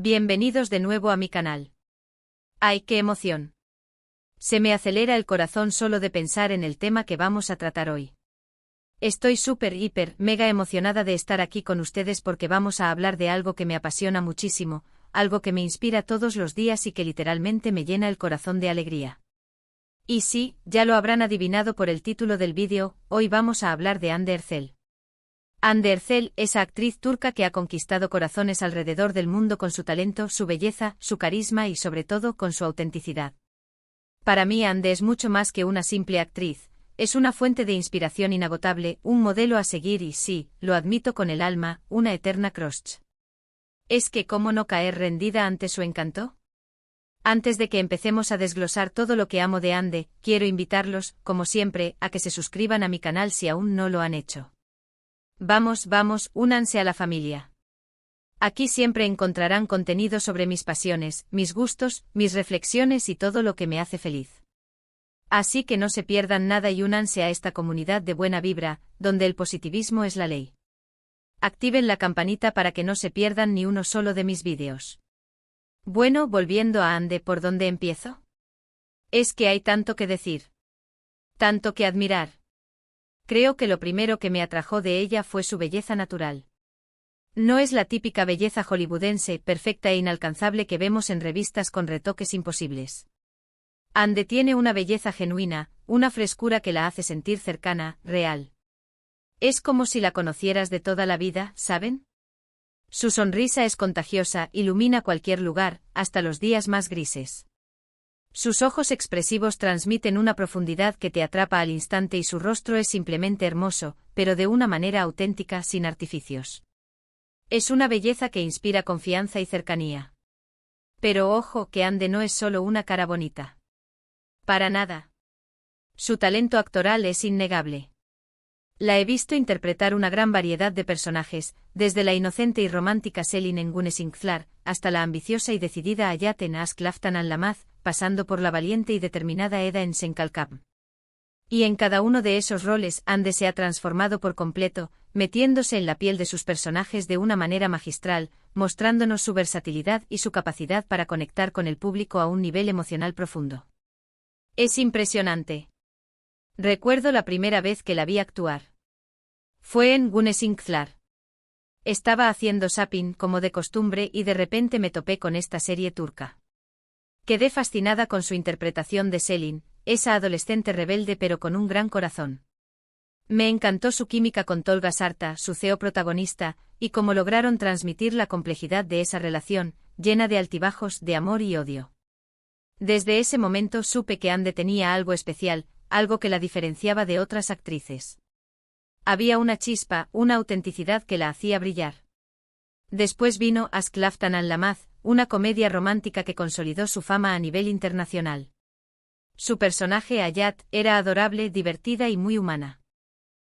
Bienvenidos de nuevo a mi canal. ¡Ay, qué emoción! Se me acelera el corazón solo de pensar en el tema que vamos a tratar hoy. Estoy súper, hiper, mega emocionada de estar aquí con ustedes porque vamos a hablar de algo que me apasiona muchísimo, algo que me inspira todos los días y que literalmente me llena el corazón de alegría. Y sí, ya lo habrán adivinado por el título del vídeo, hoy vamos a hablar de Hande Erçel. Hande Erçel, esa actriz turca que ha conquistado corazones alrededor del mundo con su talento, su belleza, su carisma y sobre todo con su autenticidad. Para mí Hande es mucho más que una simple actriz, es una fuente de inspiración inagotable, un modelo a seguir y sí, lo admito con el alma, una eterna crush. ¿Es que cómo no caer rendida ante su encanto? Antes de que empecemos a desglosar todo lo que amo de Hande, quiero invitarlos, como siempre, a que se suscriban a mi canal si aún no lo han hecho. Vamos, únanse a la familia. Aquí siempre encontrarán contenido sobre mis pasiones, mis gustos, mis reflexiones y todo lo que me hace feliz. Así que no se pierdan nada y únanse a esta comunidad de buena vibra, donde el positivismo es la ley. Activen la campanita para que no se pierdan ni uno solo de mis vídeos. Bueno, volviendo a Hande, ¿por dónde empiezo? Es que hay tanto que decir. Tanto que admirar. Creo que lo primero que me atrajo de ella fue su belleza natural. No es la típica belleza hollywoodense, perfecta e inalcanzable que vemos en revistas con retoques imposibles. Hande tiene una belleza genuina, una frescura que la hace sentir cercana, real. Es como si la conocieras de toda la vida, ¿saben? Su sonrisa es contagiosa, ilumina cualquier lugar, hasta los días más grises. Sus ojos expresivos transmiten una profundidad que te atrapa al instante y su rostro es simplemente hermoso, pero de una manera auténtica, sin artificios. Es una belleza que inspira confianza y cercanía. Pero ojo, que Hande no es solo una cara bonita. Para nada. Su talento actoral es innegable. La he visto interpretar una gran variedad de personajes, desde la inocente y romántica Selin en Güneşinkler, hasta la ambiciosa y decidida Hayat en Aşk Laftan Anlamaz, pasando por la valiente y determinada Eda en Senkalkam. Y en cada uno de esos roles Hande se ha transformado por completo, metiéndose en la piel de sus personajes de una manera magistral, mostrándonos su versatilidad y su capacidad para conectar con el público a un nivel emocional profundo. Es impresionante. Recuerdo la primera vez que la vi actuar. Fue en Güneşinkler. Estaba haciendo zapping como de costumbre y de repente me topé con esta serie turca. Quedé fascinada con su interpretación de Selin, esa adolescente rebelde pero con un gran corazón. Me encantó su química con Tolga Sarta, su CEO protagonista, y cómo lograron transmitir la complejidad de esa relación, llena de altibajos, de amor y odio. Desde ese momento supe que Hande tenía algo especial, algo que la diferenciaba de otras actrices. Había una chispa, una autenticidad que la hacía brillar. Después vino Aşk Laftan Anlamaz, una comedia romántica que consolidó su fama a nivel internacional. Su personaje Hayat era adorable, divertida y muy humana.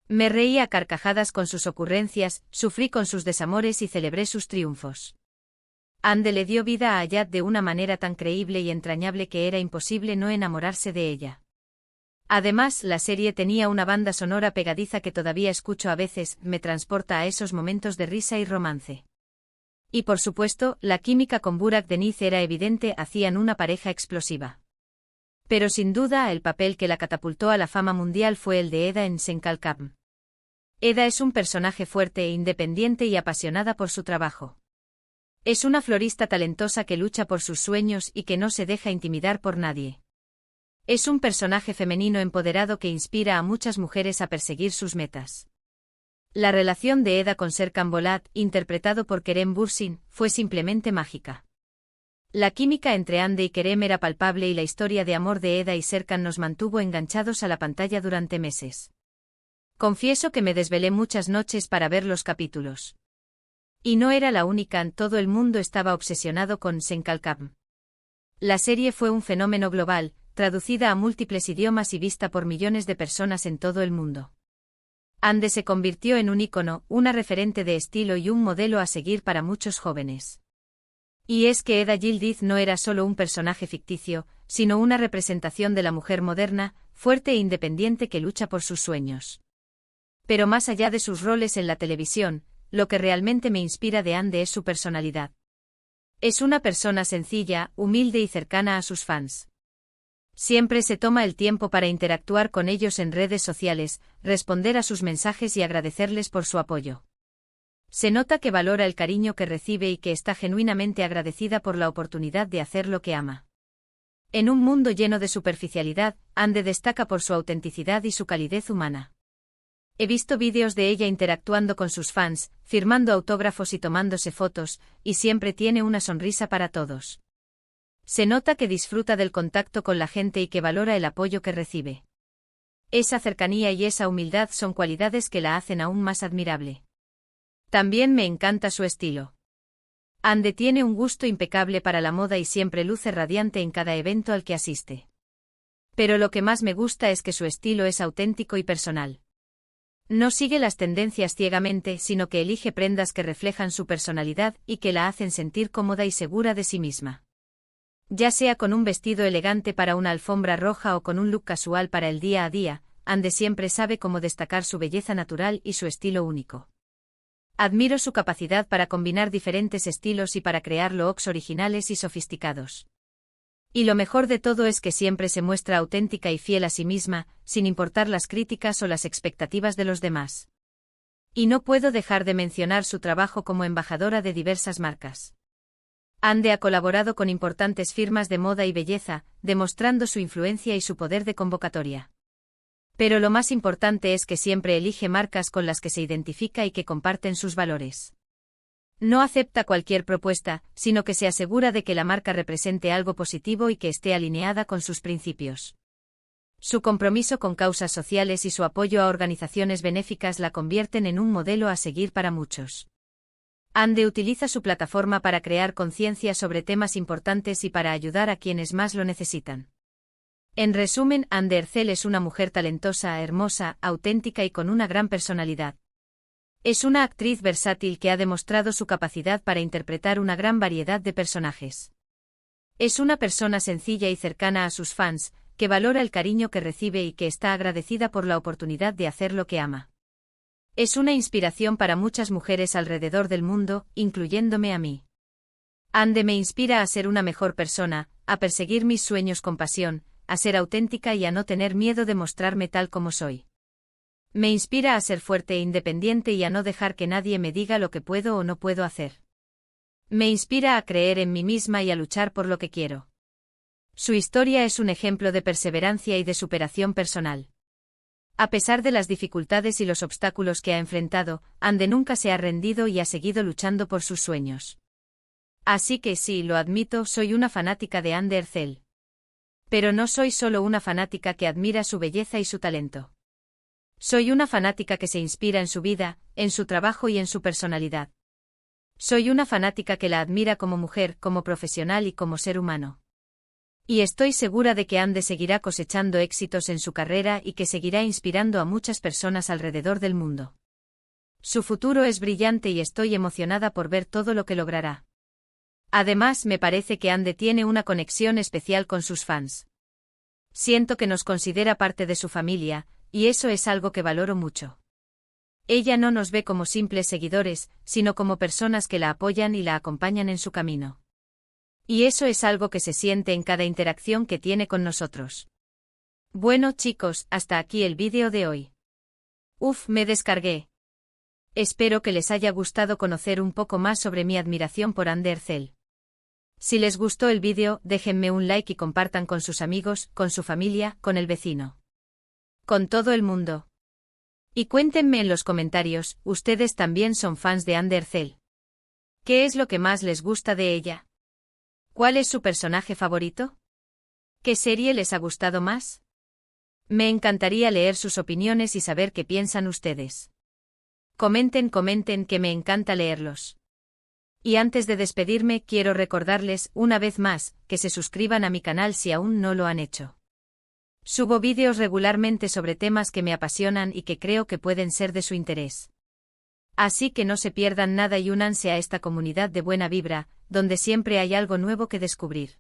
Me reí a carcajadas con sus ocurrencias, sufrí con sus desamores y celebré sus triunfos. Hande le dio vida a Hayat de una manera tan creíble y entrañable que era imposible no enamorarse de ella. Además, la serie tenía una banda sonora pegadiza que todavía escucho a veces, me transporta a esos momentos de risa y romance. Y por supuesto, la química con Burak Deniz era evidente, hacían una pareja explosiva. Pero sin duda el papel que la catapultó a la fama mundial fue el de Eda en Senkalkam. Eda es un personaje fuerte e independiente y apasionada por su trabajo. Es una florista talentosa que lucha por sus sueños y que no se deja intimidar por nadie. Es un personaje femenino empoderado que inspira a muchas mujeres a perseguir sus metas. La relación de Eda con Serkan Bolat, interpretado por Kerem Bürsin, fue simplemente mágica. La química entre Hande y Kerem era palpable y la historia de amor de Eda y Serkan nos mantuvo enganchados a la pantalla durante meses. Confieso que me desvelé muchas noches para ver los capítulos. Y no era la única, todo el mundo estaba obsesionado con Senkalkam. La serie fue un fenómeno global, traducida a múltiples idiomas y vista por millones de personas en todo el mundo. Hande se convirtió en un ícono, una referente de estilo y un modelo a seguir para muchos jóvenes. Y es que Eda Yildiz no era solo un personaje ficticio, sino una representación de la mujer moderna, fuerte e independiente que lucha por sus sueños. Pero más allá de sus roles en la televisión, lo que realmente me inspira de Hande es su personalidad. Es una persona sencilla, humilde y cercana a sus fans. Siempre se toma el tiempo para interactuar con ellos en redes sociales, responder a sus mensajes y agradecerles por su apoyo. Se nota que valora el cariño que recibe y que está genuinamente agradecida por la oportunidad de hacer lo que ama. En un mundo lleno de superficialidad, Ande destaca por su autenticidad y su calidez humana. He visto vídeos de ella interactuando con sus fans, firmando autógrafos y tomándose fotos, y siempre tiene una sonrisa para todos. Se nota que disfruta del contacto con la gente y que valora el apoyo que recibe. Esa cercanía y esa humildad son cualidades que la hacen aún más admirable. También me encanta su estilo. Ande tiene un gusto impecable para la moda y siempre luce radiante en cada evento al que asiste. Pero lo que más me gusta es que su estilo es auténtico y personal. No sigue las tendencias ciegamente, sino que elige prendas que reflejan su personalidad y que la hacen sentir cómoda y segura de sí misma. Ya sea con un vestido elegante para una alfombra roja o con un look casual para el día a día, Ande siempre sabe cómo destacar su belleza natural y su estilo único. Admiro su capacidad para combinar diferentes estilos y para crear looks originales y sofisticados. Y lo mejor de todo es que siempre se muestra auténtica y fiel a sí misma, sin importar las críticas o las expectativas de los demás. Y no puedo dejar de mencionar su trabajo como embajadora de diversas marcas. Ande ha colaborado con importantes firmas de moda y belleza, demostrando su influencia y su poder de convocatoria. Pero lo más importante es que siempre elige marcas con las que se identifica y que comparten sus valores. No acepta cualquier propuesta, sino que se asegura de que la marca represente algo positivo y que esté alineada con sus principios. Su compromiso con causas sociales y su apoyo a organizaciones benéficas la convierten en un modelo a seguir para muchos. Ande utiliza su plataforma para crear conciencia sobre temas importantes y para ayudar a quienes más lo necesitan. En resumen, Ande Ercel es una mujer talentosa, hermosa, auténtica y con una gran personalidad. Es una actriz versátil que ha demostrado su capacidad para interpretar una gran variedad de personajes. Es una persona sencilla y cercana a sus fans, que valora el cariño que recibe y que está agradecida por la oportunidad de hacer lo que ama. Es una inspiración para muchas mujeres alrededor del mundo, incluyéndome a mí. Ande me inspira a ser una mejor persona, a perseguir mis sueños con pasión, a ser auténtica y a no tener miedo de mostrarme tal como soy. Me inspira a ser fuerte e independiente y a no dejar que nadie me diga lo que puedo o no puedo hacer. Me inspira a creer en mí misma y a luchar por lo que quiero. Su historia es un ejemplo de perseverancia y de superación personal. A pesar de las dificultades y los obstáculos que ha enfrentado, Ande nunca se ha rendido y ha seguido luchando por sus sueños. Así que sí, lo admito, soy una fanática de Ande Ercel. Pero no soy solo una fanática que admira su belleza y su talento. Soy una fanática que se inspira en su vida, en su trabajo y en su personalidad. Soy una fanática que la admira como mujer, como profesional y como ser humano. Y estoy segura de que Ande seguirá cosechando éxitos en su carrera y que seguirá inspirando a muchas personas alrededor del mundo. Su futuro es brillante y estoy emocionada por ver todo lo que logrará. Además, me parece que Ande tiene una conexión especial con sus fans. Siento que nos considera parte de su familia, y eso es algo que valoro mucho. Ella no nos ve como simples seguidores, sino como personas que la apoyan y la acompañan en su camino. Y eso es algo que se siente en cada interacción que tiene con nosotros. Bueno chicos, hasta aquí el vídeo de hoy. Me descargué. Espero que les haya gustado conocer un poco más sobre mi admiración por Ande Ercel. Si les gustó el vídeo, déjenme un like y compartan con sus amigos, con su familia, con el vecino. Con todo el mundo. Y cuéntenme en los comentarios, ¿ustedes también son fans de Ande Ercel? ¿Qué es lo que más les gusta de ella? ¿Cuál es su personaje favorito? ¿Qué serie les ha gustado más? Me encantaría leer sus opiniones y saber qué piensan ustedes. Comenten que me encanta leerlos. Y antes de despedirme, quiero recordarles, una vez más, que se suscriban a mi canal si aún no lo han hecho. Subo vídeos regularmente sobre temas que me apasionan y que creo que pueden ser de su interés. Así que no se pierdan nada y únanse a esta comunidad de buena vibra, donde siempre hay algo nuevo que descubrir.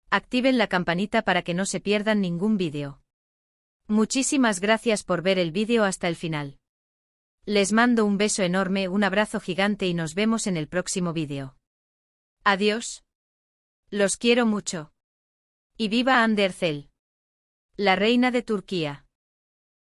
Activen la campanita para que no se pierdan ningún vídeo. Muchísimas gracias por ver el vídeo hasta el final. Les mando un beso enorme, un abrazo gigante y nos vemos en el próximo vídeo. Adiós. Los quiero mucho. Y viva Andercel. La reina de Turquía.